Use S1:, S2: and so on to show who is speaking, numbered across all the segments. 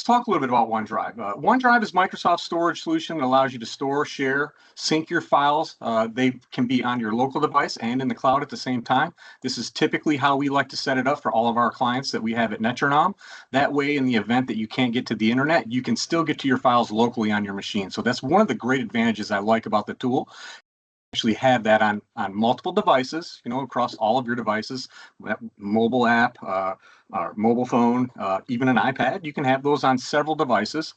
S1: let's talk a little bit about OneDrive. OneDrive is Microsoft's storage solution that allows you to store, share, sync your files. They can be on your local device and in the cloud at the same time. This is typically how we like to set it up for all of our clients that we have at Netronom. That way, in the event that you can't get to the internet, you can still get to your files locally on your machine. So that's one of the great advantages I like about the tool. Actually have that on multiple devices, across all of your devices, mobile app, or mobile phone, even an iPad. You can have those on several devices.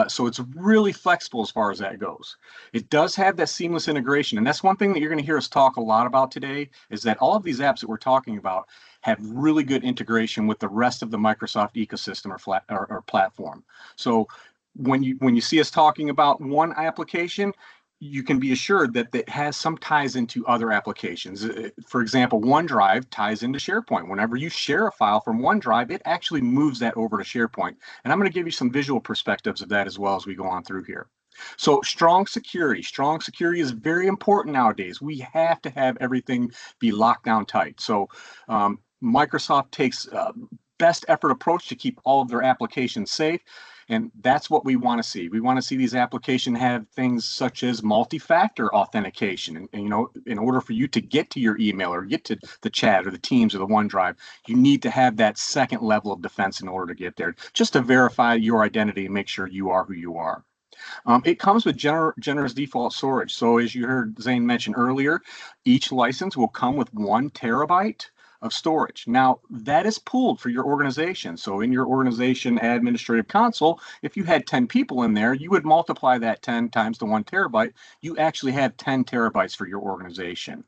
S1: So it's really flexible as far as that goes. It does have that seamless integration. And that's one thing that you're going to hear us talk a lot about today, is that all of these apps that we're talking about have really good integration with the rest of the Microsoft ecosystem or platform. So when you see us talking about one application, you can be assured that it has some ties into other applications. For example, OneDrive ties into SharePoint. Whenever you share a file from OneDrive, it actually moves that over to SharePoint. And I'm going to give you some visual perspectives of that as well as we go on through here. So strong security. Strong security is very important nowadays. We have to have everything be locked down tight. So Microsoft takes best effort approach to keep all of their applications safe. And that's what we want to see. We want to see these applications have things such as multi-factor authentication. And in order for you to get to your email or get to the chat or the Teams or the OneDrive, you need to have that second level of defense in order to get there, just to verify your identity and make sure you are who you are. It comes with generous default storage. So as you heard Zane mention earlier, each license will come with 1 terabyte of storage. Now, that is pooled for your organization. So in your organization administrative console, if you had 10 people in there, you would multiply that 10 times the 1 terabyte. You actually have 10 terabytes for your organization.